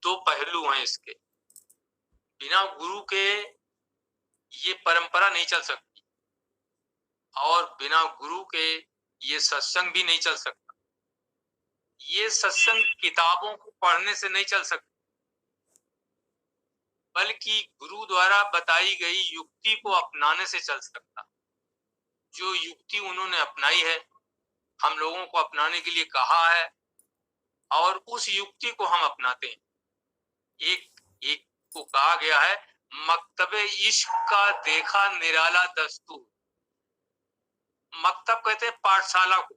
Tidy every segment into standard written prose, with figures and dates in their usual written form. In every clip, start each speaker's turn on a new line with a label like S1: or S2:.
S1: दो पहलू हैं इसके। बिना गुरु के ये परंपरा नहीं चल सकती और बिना गुरु के ये सत्संग भी नहीं चल सकता। ये सत्संग किताबों को पढ़ने से नहीं चल सकता, बल्कि गुरु द्वारा बताई गई युक्ति को अपनाने से चल सकता। जो युक्ति उन्होंने अपनाई है, हम लोगों को अपनाने के लिए कहा है और उस युक्ति को हम अपनाते हैं। एक को कहा गया है, मकतबे इश्क का देखा निराला दस्तूर। मकतब कहते हैं पाठशाला को।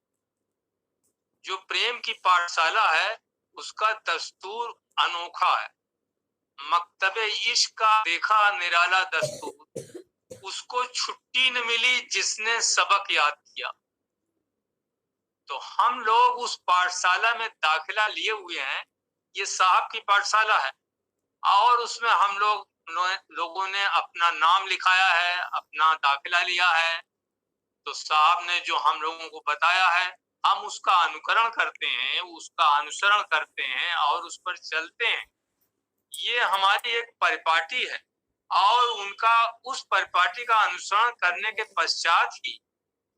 S1: जो प्रेम की पाठशाला है उसका दस्तूर अनोखा है। मकतबे इश्क का देखा निराला दस्तूर, उसको छुट्टी न मिली जिसने सबक याद किया। तो हम लोग उस पाठशाला में दाखिला लिए हुए हैं। ये साहब की पाठशाला है और उसमें हम लोगों ने अपना नाम लिखाया है, अपना दाखिला लिया है। तो साहब ने जो हम लोगों को बताया है, हम उसका अनुकरण करते हैं, उसका अनुसरण करते हैं और उस पर चलते हैं। ये हमारी एक परिपाटी है और उनका उस परिपाटी का अनुसरण करने के पश्चात ही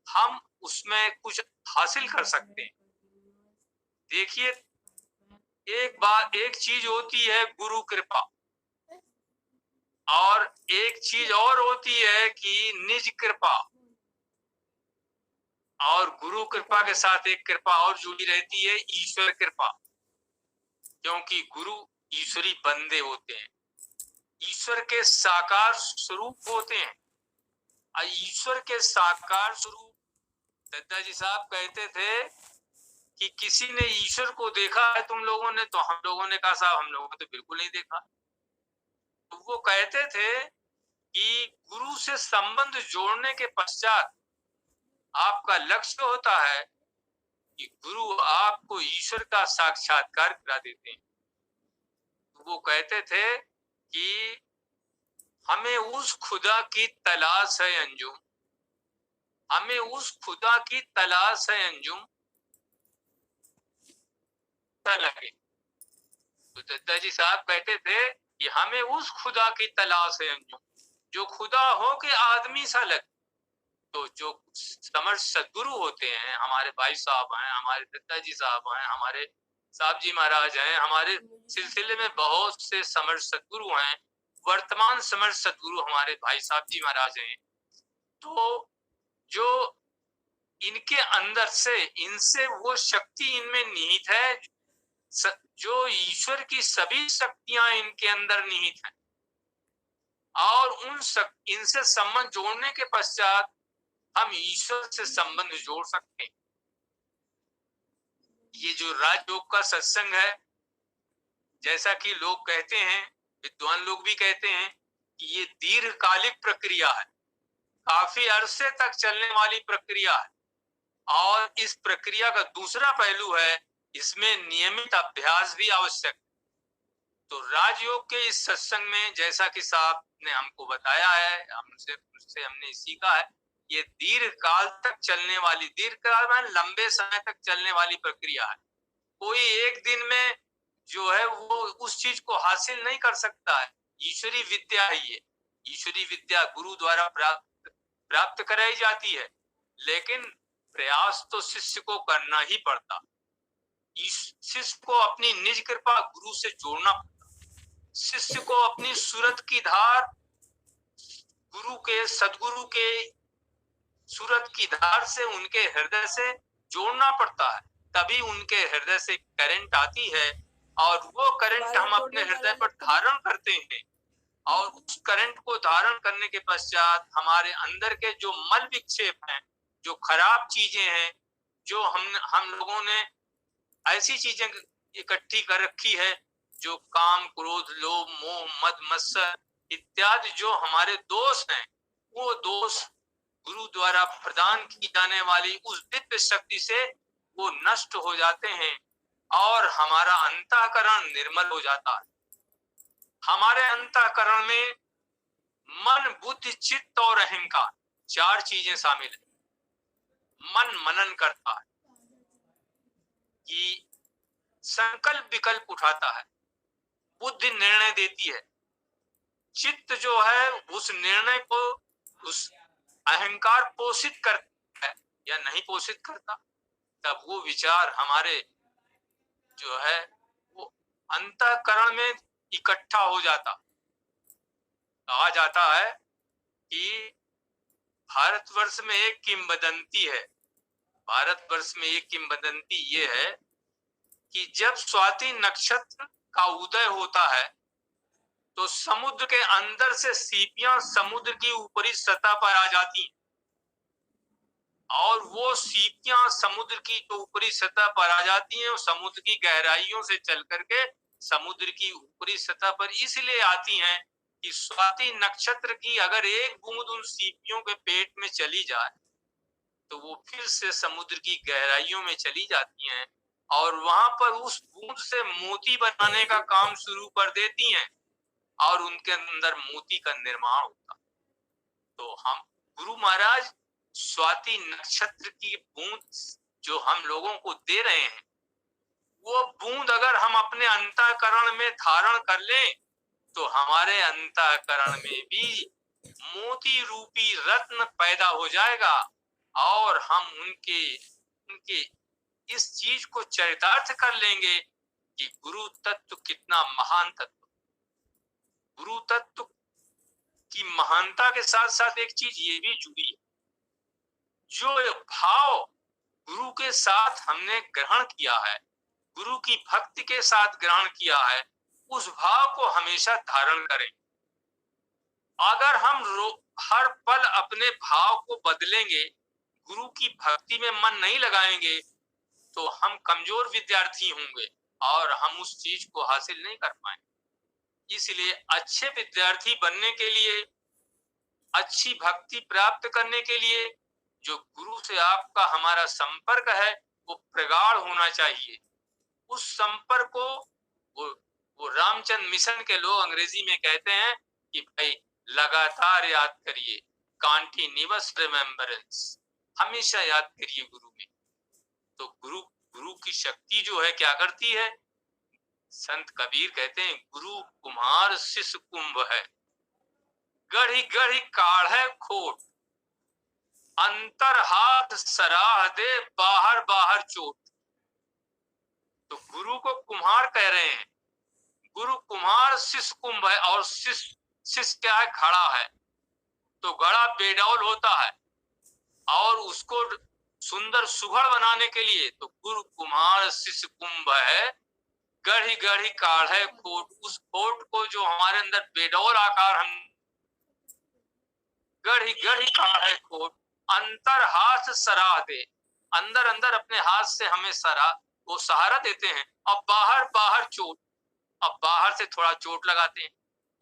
S1: हम उसमें कुछ हासिल कर सकते हैं। देखिए, एक चीज होती है गुरु कृपा और एक चीज और होती है कि निज कृपा। और गुरु कृपा के साथ एक कृपा और जुड़ी रहती है, ईश्वर कृपा। क्योंकि गुरु ईश्वरी बंदे होते हैं, ईश्वर के साकार स्वरूप होते हैं। और ईश्वर के साकार स्वरूप, दत्ताजी साहब कहते थे कि किसी ने ईश्वर को देखा है तुम लोगों ने? तो हम लोगों ने कहा साहब हम लोगों ने तो बिल्कुल नहीं देखा। तो वो कहते थे कि गुरु से संबंध जोड़ने के पश्चात आपका लक्ष्य होता है कि गुरु आपको ईश्वर का साक्षात्कार करा देते हैं। तो वो कहते थे कि हमें उस खुदा की तलाश है अंजुम, हमें उस खुदा की तलाश है अंजुम लगे। तो दत्ताजी साहब कहते थे कि हमें उस खुदा की तलाश है अंजुम जो खुदा हो के आदमी सा लगे। तो जो समर्थ सदगुरु होते हैं, हमारे भाई साहब हैं, हमारे दत्ताजी साहब हैं, हमारे साहब जी महाराज हैं, हमारे सिलसिले में बहुत से समर्थ सदगुरु हैं। वर्तमान समर्थ सदगुरु हमारे भाई साहब जी महाराज हैं। तो जो इनके अंदर से, इनसे वो शक्ति इनमें निहित है, जो ईश्वर की सभी शक्तियां इनके अंदर निहित हैं। और इनसे संबंध जोड़ने के पश्चात हम ईश्वर से संबंध जोड़ सकते हैं। ये जो राजयोग का सत्संग है, जैसा कि लोग कहते हैं, विद्वान लोग भी कहते हैं कि ये दीर्घकालिक प्रक्रिया है, काफी अरसे तक चलने वाली प्रक्रिया है। और इस प्रक्रिया का दूसरा पहलू है, इसमें नियमित अभ्यास भी आवश्यक है। तो राजयोग के इस सत्संग में, जैसा कि साहब ने हमको बताया है, हमने सीखा है, ये दीर्घकाल तक चलने वाली, दीर्घकाल में लंबे समय तक चलने वाली प्रक्रिया है। कोई एक दिन में जो है वो उस चीज को हासिल नहीं कर सकता है। ईश्वरी विद्या है ये, ईश्वरी विद्या गुरु द्वारा प्राप्त कराई जाती है, लेकिन प्रयास तो शिष्य को करना ही पड़ता। शिष्य को अपनी निज कृपा गुरु से जोड़ना पड़ता। शिष्य को अपनी सूरत की धार गुरु के, सदगुरु के सूरत की धार से, उनके हृदय से जोड़ना पड़ता है। तभी उनके हृदय से करंट आती है और वो करंट हम अपने हृदय पर धारण करते हैं। और उस करंट को धारण करने के पश्चात हमारे अंदर के जो मल विक्षेप हैं, जो खराब चीजें हैं, जो हम लोगों ने ऐसी चीजें इकट्ठी कर रखी है, जो काम, क्रोध, लोभ, मोह, मद, मत्सर इत्यादि जो हमारे दोष हैं, वो दोष गुरु द्वारा प्रदान की जाने वाली उस दिव्य शक्ति से वो नष्ट हो जाते हैं और हमारा अंतःकरण निर्मल हो जाता है। हमारे अंतःकरण में मन, बुद्धि, चित्त और अहंकार, चार चीजें शामिल हैं। मन मनन करता है कि संकल्प विकल्प उठाता है, बुद्धि निर्णय देती है, चित्त जो है उस निर्णय को, उस अहंकार पोषित करता है या नहीं पोषित करता, तब वो विचार हमारे जो है वो अंतःकरण में इकट्ठा हो जाता। कहा जाता है कि भारतवर्ष में एक किंवदंती है, भारतवर्ष में एक किंवदंती ये है कि जब स्वाति नक्षत्र का उदय होता है तो समुद्र के अंदर से सीपियां समुद्र की ऊपरी सतह पर आ जाती हैं, और वो सीपियां समुद्र की जो ऊपरी सतह पर आ जाती हैं, समुद्र की गहराइयों से चल करके समुद्र की ऊपरी सतह पर इसलिए आती हैं कि स्वाति नक्षत्र की अगर एक बूंद उन सीपियों के पेट में चली जाए तो वो फिर से समुद्र की गहराइयों में चली जाती हैं और वहां पर उस बूंद से मोती बनाने का काम शुरू कर देती हैं और उनके अंदर मोती का निर्माण होता। तो हम गुरु महाराज स्वाति नक्षत्र की बूंद जो हम लोगों को दे रहे हैं, वो बूंद अगर हम अपने अंतःकरण में धारण कर लें तो हमारे अंतःकरण में भी मोती रूपी रत्न पैदा हो जाएगा और हम उनके इस चीज को चरितार्थ कर लेंगे कि गुरु तत्व कितना महान तत्व। गुरु तत्व की महानता के साथ साथ एक चीज ये भी जुड़ी है, जो भाव गुरु के साथ हमने ग्रहण किया है, गुरु की भक्ति के साथ ग्रहण किया है, उस भाव को हमेशा धारण करें। अगर हम हर पल अपने भाव को बदलेंगे, गुरु की भक्ति में मन नहीं लगाएंगे, तो हम कमजोर विद्यार्थी होंगे और हम उस चीज को हासिल नहीं कर पाएंगे। इसलिए अच्छे विद्यार्थी बनने के लिए, अच्छी भक्ति प्राप्त करने के लिए जो गुरु से आपका हमारा संपर्क है वो प्रगाढ़ होना चाहिए। उस संपर्क को वो रामचंद्र मिशन के लोग अंग्रेजी में कहते हैं कि भाई लगातार याद करिए, कॉन्टिन्यूअस रिमेम्बरेंस, हमेशा याद करिए गुरु में। तो गुरु की शक्ति जो है क्या करती है, संत कबीर कहते हैं गुरु कुम्हार शिष्य कुंभ है, गढ़ी गढ़ी काढ़े खोट, अंतर हाथ सराह दे बाहर बाहर चोट। तो गुरु को कुम्हार कह रहे हैं, गुरु कुम्हार शिष्य कुंभ है, और शिष्य क्या है, घड़ा है। तो घड़ा बेडौल होता है और उसको सुंदर सुघड़ बनाने के लिए तो गुरु कुम्हार शिष्य कुंभ है, गढ़ी गढ़ी काढ़े खोट। उस खोट को जो हमारे अंदर बेडौल आकार, हम गढ़ी गढ़ी काढ़े खोट, अंतर हाथ सराह दे, अंदर अंदर अपने हाथ से हमें वो सहारा देते हैं, और बाहर बाहर चोट, अब बाहर से थोड़ा चोट लगाते हैं।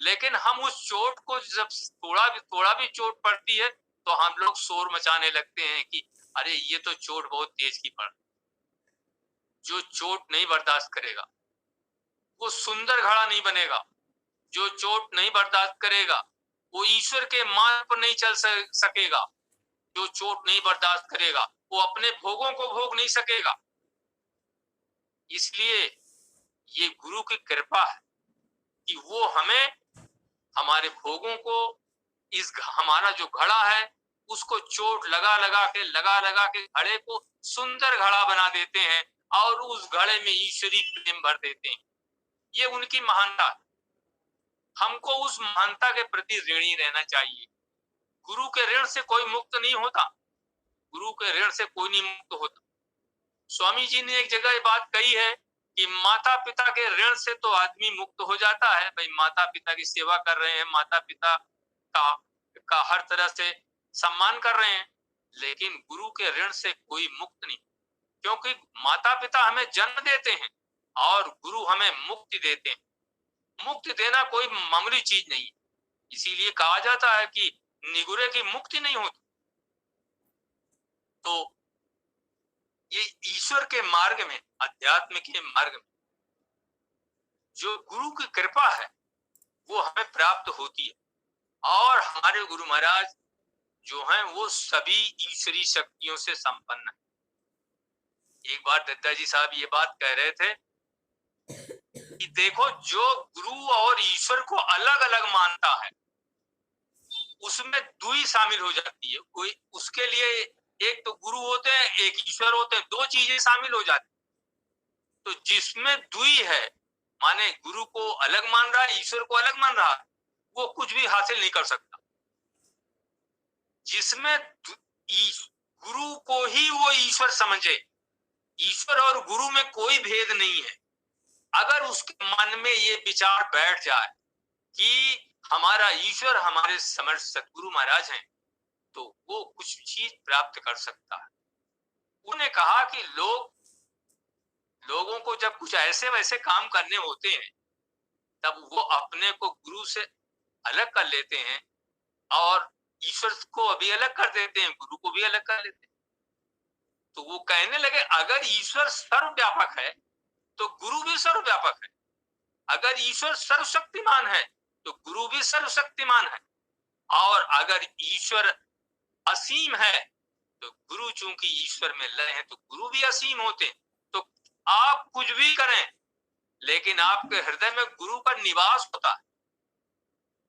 S1: लेकिन हम उस चोट को जब थोड़ा भी चोट पड़ती है तो हम लोग शोर मचाने लगते हैं कि अरे ये तो चोट बहुत तेज की पड़। जो चोट नहीं बर्दाश्त करेगा वो सुंदर घड़ा नहीं बनेगा, जो चोट नहीं बर्दाश्त करेगा वो ईश्वर के मार्ग पर नहीं चल सकेगा, जो चोट नहीं बर्दाश्त करेगा वो अपने भोगों को भोग नहीं सकेगा। इसलिए ये गुरु की कृपा है कि वो हमें हमारे भोगों को, इस हमारा जो घड़ा है उसको चोट लगा लगा के घड़े को सुंदर घड़ा बना देते हैं और उस घड़े में ईश्वरी प्रेम भर देते हैं। ये उनकी महानता है। हमको उस महानता के प्रति ऋणी रहना चाहिए। गुरु के ऋण से कोई मुक्त नहीं होता, गुरु के ऋण से कोई नहीं मुक्त होता। स्वामी जी ने एक जगह ये बात कही है कि माता पिता के ऋण से तो आदमी मुक्त हो जाता है। भाई माता पिता की सेवा कर रहे हैं, माता पिता का हर तरह से सम्मान कर रहे हैं, लेकिन गुरु के ऋण से कोई मुक्त नहीं, क्योंकि माता पिता हमें जन्म देते हैं और गुरु हमें मुक्ति देते हैं। मुक्ति देना कोई मामूली चीज नहीं है, इसीलिए कहा जाता है कि निगुरे की मुक्ति नहीं होती। तो ये ईश्वर के मार्ग में, अध्यात्म के मार्ग में जो गुरु की कृपा है वो हमें प्राप्त होती है। और हमारे गुरु महाराज जो हैं वो सभी ईश्वरी शक्तियों से संपन्न है। एक बार दत्ता जी साहब ये बात कह रहे थे कि देखो जो गुरु अलग अलग मानता है उसमें दुई शामिल हो जाती है। कोई उसके लिए एक तो गुरु होते हैं, एक ईश्वर होते हैं, दो चीजें शामिल हो जाती। तो जिसमें दुई है, माने गुरु को अलग मान रहा है, ईश्वर को अलग मान रहा है, वो कुछ भी हासिल नहीं कर सकता। जिसमें गुरु को ही वो ईश्वर समझे, ईश्वर और गुरु में कोई भेद नहीं है, अगर उसके मन में ये विचार बैठ जाए कि हमारा ईश्वर हमारे समर्थ सतगुरु महाराज हैं, तो वो कुछ चीज प्राप्त कर सकता है। उन्होंने कहा कि लोगों को जब कुछ ऐसे वैसे काम करने होते हैं, तब वो अपने को गुरु से अलग कर लेते हैं और ईश्वर को भी अलग कर देते हैं, गुरु को भी अलग कर लेते हैं। तो वो कहने लगे अगर ईश्वर सर्वव्यापक है तो गुरु भी सर्वव्यापक है, अगर ईश्वर सर्वशक्तिमान है तो गुरु भी सर्वशक्तिमान है, और अगर ईश्वर असीम है तो गुरु चूंकि ईश्वर में लय है तो गुरु भी असीम होते हैं। तो आप कुछ भी करें लेकिन आपके हृदय में गुरु का निवास होता है।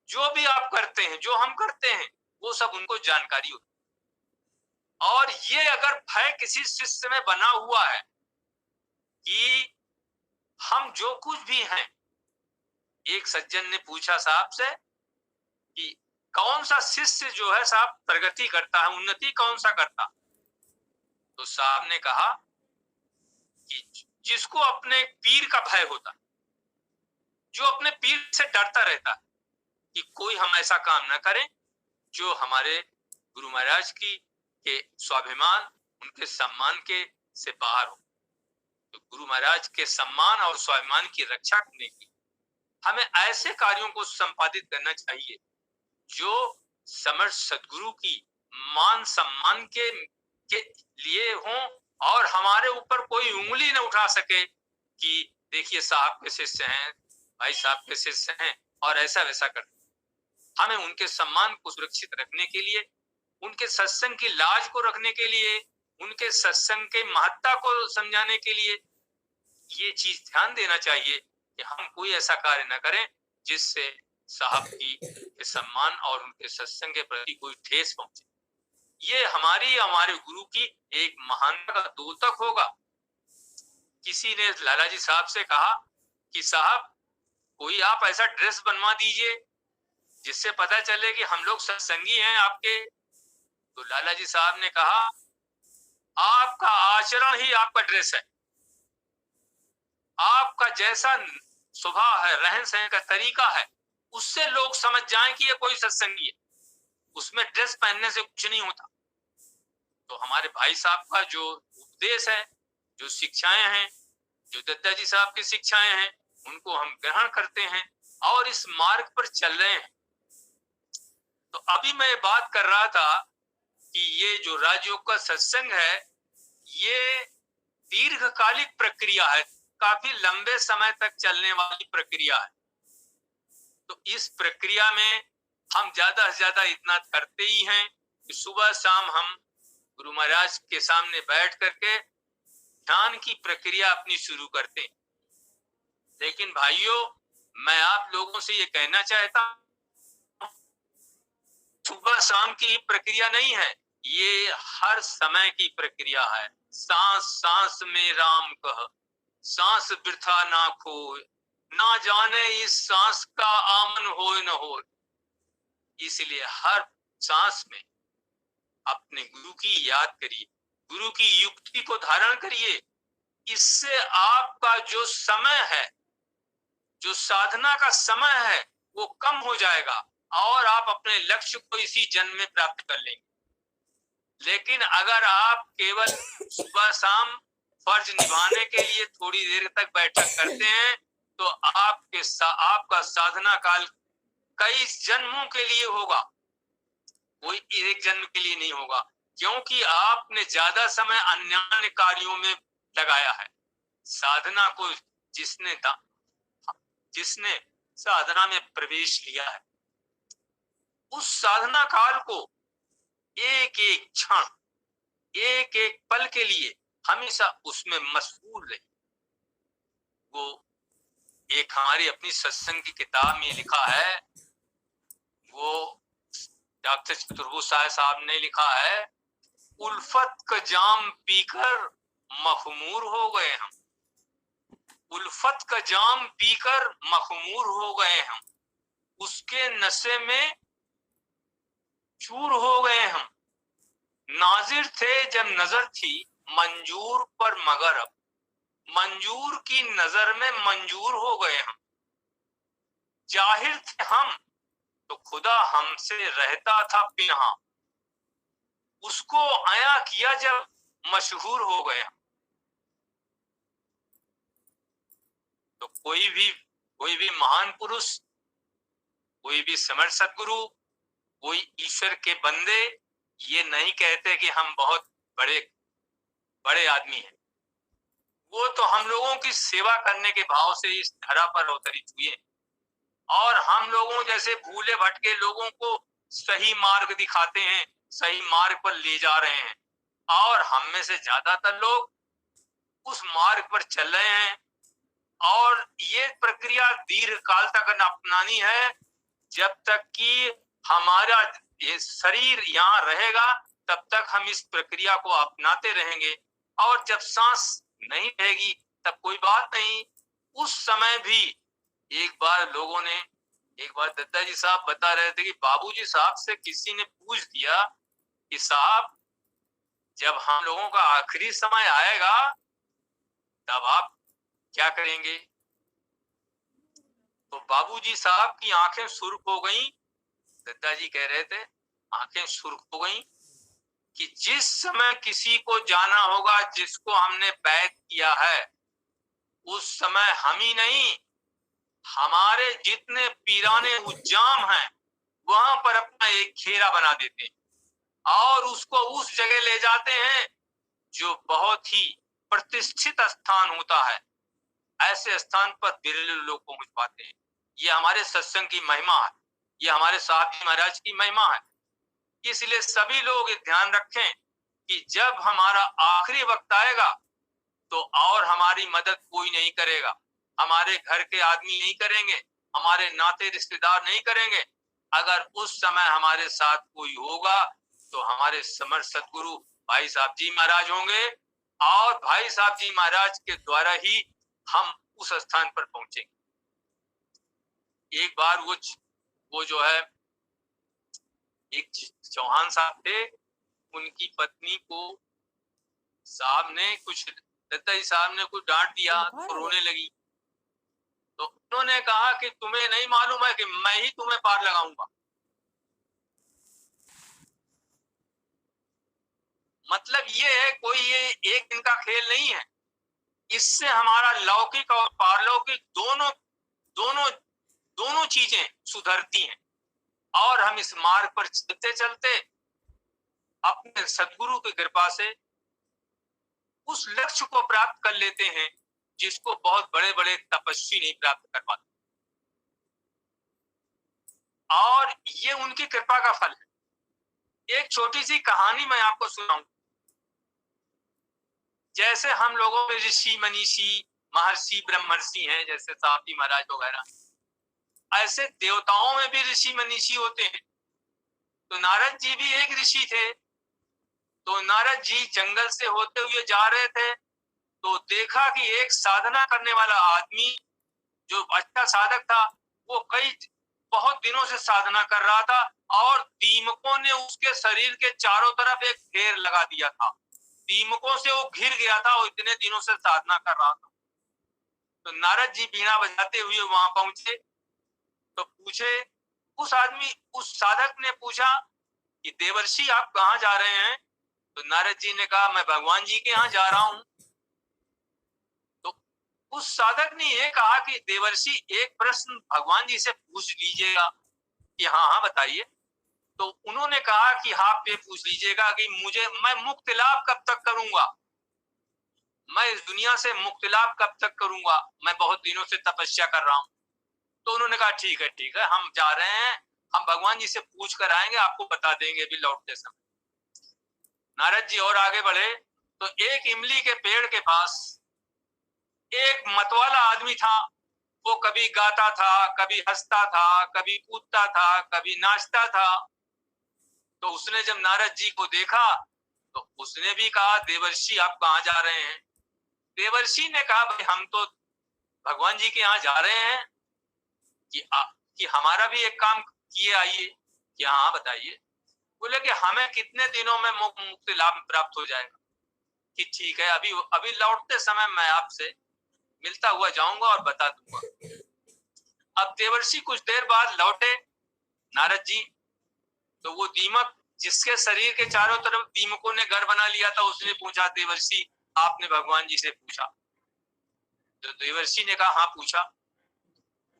S1: जो भी आप करते हैं, जो हम करते हैं, वो सब उनको जानकारी होती है। और ये अगर भय किसी शिष्य में बना हुआ है कि हम जो कुछ भी हैं, एक सज्जन ने पूछा साहब से कि कौन सा शिष्य जो है साहब प्रगति करता है, उन्नति कौन सा करता, तो साहब ने कहा कि जिसको अपने पीर का भय होता, जो अपने पीर से डरता रहता है कि कोई हम ऐसा काम ना करें जो हमारे गुरु महाराज की के स्वाभिमान, उनके सम्मान के से बाहर हो। तो गुरु महाराज के सम्मान और स्वाभिमान की रक्षा करने की हमें ऐसे कार्यों को संपादित करना चाहिए जो समर्थ सदगुरु की मान सम्मान के लिए हों और हमारे ऊपर कोई उंगली न उठा सके कि देखिए साहब के शिष्य हैं, भाई साहब के शिष्य हैं और ऐसा वैसा करते। हमें उनके सम्मान को सुरक्षित रखने के लिए, उनके सत्संग की लाज को रखने के लिए, उनके सत्संग के महत्ता को समझाने के लिए ये चीज ध्यान देना चाहिए कि हम कोई ऐसा कार्य न करें जिससे साहब की के सम्मान और उनके सत्संग के प्रति कोई ठेस पहुंचे। ये हमारे गुरु की एक महानता का द्योतक होगा। किसी ने लाला जी साहब से कहा कि साहब कोई आप ऐसा ड्रेस बनवा दीजिए जिससे पता चले कि हम लोग सत्संगी हैं आपके। तो लाला जी साहब ने कहा आपका आचरण ही आपका ड्रेस है, आपका जैसा स्वभाव है, रहन सहन का तरीका है, उससे लोग समझ जाएं कि ये कोई सत्संगी है। उसमें ड्रेस पहनने से कुछ नहीं होता। तो हमारे भाई साहब का जो उपदेश है, जो शिक्षाएं हैं, जो दत्ता जी साहब की शिक्षाएं हैं, उनको हम ग्रहण करते हैं और इस मार्ग पर चल रहे हैं। तो अभी मैं बात कर रहा था कि ये जो राजयोग का सत्संग है, ये दीर्घकालिक प्रक्रिया है, काफी लंबे समय तक चलने वाली प्रक्रिया है। तो इस प्रक्रिया में हम ज्यादा से ज्यादा इतना करते ही हैं कि सुबह शाम हम गुरु महाराज के सामने बैठ करके ध्यान की प्रक्रिया अपनी शुरू करते हैं। लेकिन भाइयों, मैं आप लोगों से ये कहना चाहता हूं, सुबह शाम की प्रक्रिया नहीं है, ये हर समय की प्रक्रिया है। सांस सांस में राम कह, सांस वृथा ना खोए, ना जाने इस सांस का आमन होए न हो। इसलिए हर सांस में अपने गुरु की याद करिए, गुरु की युक्ति को धारण करिए। इससे आपका जो समय है, जो साधना का समय है, वो कम हो जाएगा और आप अपने लक्ष्य को इसी जन्म में प्राप्त कर लेंगे। लेकिन अगर आप केवल सुबह शाम फर्ज निभाने के लिए थोड़ी देर तक बैठक करते हैं तो आपका साधना काल कई जन्मों के लिए होगा, कोई एक जन्म के लिए नहीं होगा, क्योंकि आपने ज्यादा समय अन्य कार्यों में लगाया है। साधना को जिसने साधना में प्रवेश लिया है, उस साधना काल को एक एक क्षण, एक एक पल के लिए हमेशा उसमें मशगूल रहे। वो एक हमारी अपनी सत्संग की किताब में लिखा है, वो डॉक्टर चतुर्भुज साहब ने लिखा है, उल्फत का जाम पीकर मखमूर हो गए हम, उल्फत का जाम पीकर मखमूर हो गए हम, उसके नशे में चूर हो गए हम, नाजिर थे जब नजर थी मंजूर पर मगर अब मंजूर की नजर में मंजूर हो गए हम, जाहिर थे हम तो खुदा हमसे रहता था पिन्हा, उसको आया किया जब मशहूर हो गए हम। तो कोई भी महान पुरुष, कोई भी समर्थ सदगुरु, कोई ईश्वर के बंदे ये नहीं कहते कि हम बहुत बड़े बड़े आदमी हैं, वो तो हम लोगों की सेवा करने के भाव से इस धरा पर अवतरित हुए और हम लोगों जैसे भूले भटके लोगों को सही मार्ग दिखाते हैं, सही मार्ग पर ले जा रहे हैं और हम में से ज्यादातर लोग उस मार्ग पर चल रहे हैं और ये प्रक्रिया दीर्घ काल तक अपनानी है। जब तक कि हमारा ये शरीर यहाँ रहेगा तब तक हम इस प्रक्रिया को अपनाते रहेंगे और जब सांस नहीं रहेगी तब कोई बात नहीं, उस समय भी एक बार दत्ताजी साहब बता रहे थे कि बाबूजी साहब से किसी ने पूछ दिया कि साहब जब हम लोगों का आखिरी समय आएगा तब आप क्या करेंगे? तो बाबूजी साहब की आंखें सुर्ख हो गईं। दत्ताजी कह रहे थे आंखें सुर्ख हो गईं कि जिस समय किसी को जाना होगा, जिसको हमने बैत किया है, उस समय हम ही नहीं हमारे जितने पीराने उज्जाम हैं वहां पर अपना एक घेरा बना देते हैं और उसको उस जगह ले जाते हैं जो बहुत ही प्रतिष्ठित स्थान होता है। ऐसे स्थान पर बिरले लोग पहुंच पाते हैं। ये हमारे सत्संग की महिमा है, ये हमारे साहब जी महाराज की महिमा है। इसलिए सभी लोग ध्यान रखें कि जब हमारा आखिरी वक्त आएगा तो और हमारी मदद कोई नहीं करेगा, हमारे घर के आदमी नहीं करेंगे, हमारे नाते रिश्तेदार नहीं करेंगे। अगर उस समय हमारे साथ कोई होगा तो हमारे समर्थ सदगुरु भाई साहब जी महाराज होंगे और भाई साहब जी महाराज के द्वारा ही हम उस स्थान पर पहुंचेंगे। एक बार वो जो है एक चौहान साहब थे, उनकी पत्नी को साहब ने कुछ दत्ताजी साहब ने कुछ डांट दिया तो रोने लगी। तो उन्होंने कहा कि तुम्हें नहीं मालूम है कि मैं ही तुम्हें पार लगाऊंगा। मतलब ये है कोई ये एक दिन का खेल नहीं है, इससे हमारा लौकिक और पारलौकिक दोनों चीजें सुधरती हैं और हम इस मार्ग पर चलते चलते अपने सदगुरु की कृपा से उस लक्ष्य को प्राप्त कर लेते हैं जिसको बहुत बड़े बड़े तपस्वी नहीं प्राप्त कर पाते और ये उनकी कृपा का फल है। एक छोटी सी कहानी मैं आपको सुनाऊं। जैसे हम लोगों में ऋषि मनीषी महर्षि ब्रह्मर्षि हैं, जैसे साहब जी महाराज वगैरह, ऐसे देवताओं में भी ऋषि मनीषी होते हैं। तो नारद जी भी एक ऋषि थे। तो नारद जी जंगल से होते हुए जा रहे थे तो देखा कि एक साधना करने वाला आदमी जो अच्छा साधक था वो बहुत दिनों से साधना कर रहा था और दीमकों ने उसके शरीर के चारों तरफ एक घेर लगा दिया था। दीमकों से वो घिर गया था, वो इतने दिनों से साधना कर रहा था। तो नारद जी बीना बजाते हुए वहां पहुंचे तो पूछे, उस साधक ने पूछा कि देवर्षि आप कहाँ जा रहे हैं? तो नारद जी ने कहा मैं भगवान जी के यहाँ जा रहा हूँ। तो उस साधक ने यह कहा कि देवर्षि एक प्रश्न भगवान जी से पूछ लीजिएगा। कि हाँ बताइए। तो उन्होंने कहा कि आप ये पूछ लीजिएगा कि मैं मुक्ति लाभ कब तक करूंगा, मैं इस दुनिया से मुक्ति लाभ कब तक करूंगा, मैं बहुत दिनों से तपस्या कर रहा हूँ। तो उन्होंने कहा ठीक है हम जा रहे हैं, हम भगवान जी से पूछ कर आएंगे, आपको बता देंगे अभी लौटते समय। नारद जी और आगे बढ़े तो एक इमली के पेड़ के पास एक मतवाला आदमी था। वो कभी गाता था, कभी हंसता था, कभी कूदता था, कभी नाचता था। तो उसने जब नारद जी को देखा तो उसने भी कहा, देवर्षि आप कहाँ जा रहे हैं? देवर्षि ने कहा, भाई हम तो भगवान जी के यहाँ जा रहे हैं कि हमारा भी एक काम किए आइए। कि हाँ बताइए। बोले कि हमें कितने दिनों में मुक्ति लाभ प्राप्त हो जाएगा? कि ठीक है, अभी अभी लौटते समय मैं आपसे मिलता हुआ जाऊंगा और बता दूंगा। अब देवर्षि कुछ देर बाद लौटे नारद जी, तो वो दीमक जिसके शरीर के चारों तरफ दीमकों ने घर बना लिया था, उसने पूछा, देवर्षि आपने भगवान जी से पूछा? तो देवर्षि ने कहा, हाँ पूछा।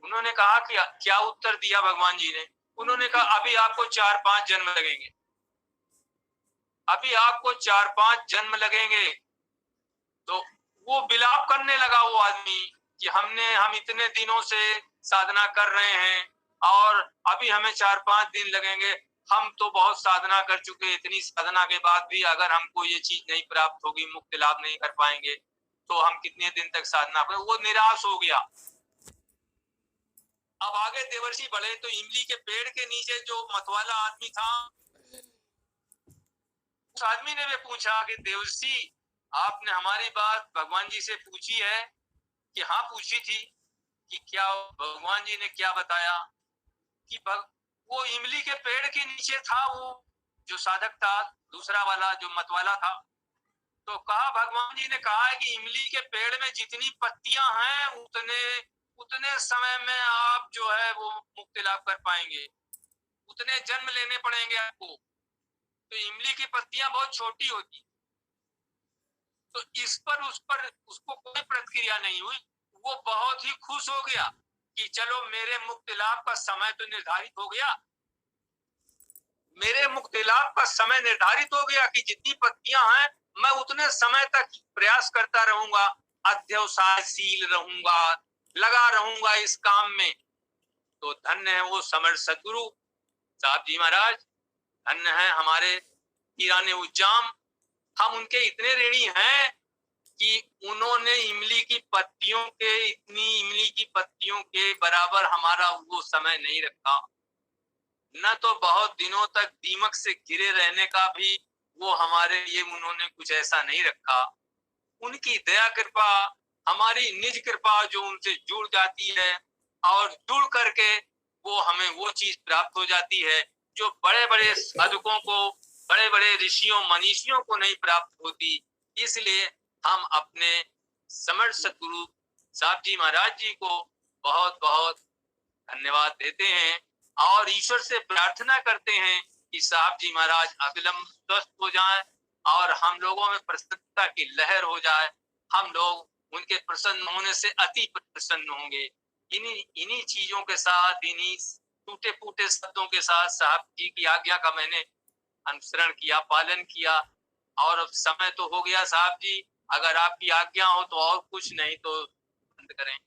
S1: उन्होंने कहा कि क्या उत्तर दिया भगवान जी ने? उन्होंने कहा, अभी आपको 4-5 जन्म लगेंगे, अभी आपको 4-5 जन्म लगेंगे। तो वो विलाप करने लगा वो आदमी कि हम इतने दिनों से साधना कर रहे हैं और अभी हमें 4-5 दिन लगेंगे। हम तो बहुत साधना कर चुके, इतनी साधना के बाद भी अगर हमको ये चीज नहीं प्राप्त होगी, मुक्ति लाभ नहीं कर पाएंगे, तो हम कितने दिन तक साधना करें? वो निराश हो गया। अब आगे देवर्षि बढ़े तो इमली के पेड़ के नीचे जो मतवाला आदमी था, उस आदमी ने भी पूछा कि देवर्षि आपने हमारी बात भगवान जी से पूछी है? कि हाँ पूछी थी। कि क्या भगवान जी ने क्या बताया? कि वो इमली के पेड़ के नीचे था, वो जो साधक था दूसरा वाला जो मतवाला था। तो कहा, भगवान जी ने कहा है कि इमली के पेड़ में जितनी पत्तियां हैं उतने समय में आप जो है वो मुक्ति लाभ कर पाएंगे, उतने जन्म लेने पड़ेंगे आपको। तो इमली की पत्तियां बहुत छोटी होती। तो इस पर उसको कोई प्रतिक्रिया नहीं हुई। वो बहुत ही खुश हो गया कि चलो मेरे मुक्ति लाभ का समय तो निर्धारित हो गया, मेरे मुक्ति लाभ का समय निर्धारित हो गया कि जितनी पत्तियां हैं मैं उतने समय तक प्रयास करता रहूंगा, अध्यवसायशील रहूंगा, लगा रहूंगा इस काम में। तो धन्य है वो समर्थ सदगुरु साहब जी महाराज, धन्य है हमारे पीराने उज्जाम। हम उनके इतने ऋणी हैं कि उन्होंने इमली की पत्तियों के बराबर हमारा वो समय नहीं रखा। न तो बहुत दिनों तक दीमक से घिरे रहने का भी वो हमारे लिए उन्होंने कुछ ऐसा नहीं रखा। उनकी दया कृपा, हमारी निज कृपा जो उनसे जुड़ जाती है और जुड़ करके वो हमें वो चीज प्राप्त हो जाती है जो बड़े बड़े साधकों को, बड़े बड़े ऋषियों मनीषियों को नहीं प्राप्त होती। इसलिए हम अपने समर्थ सदगुरु साहब जी महाराज जी को बहुत बहुत धन्यवाद देते हैं और ईश्वर से प्रार्थना करते हैं कि साहब जी महाराज अविलंब स्वस्थ हो जाएं और हम लोगों में प्रसन्नता की लहर हो जाए। हम लोग उनके प्रसन्न होने से अति प्रसन्न होंगे। इन्हीं चीजों के साथ, इन्हीं टूटे फूटे शब्दों के साथ साहब जी की आज्ञा का मैंने अनुसरण किया, पालन किया। और अब समय तो हो गया साहब जी, अगर आपकी आज्ञा हो तो और कुछ नहीं तो बंद करें।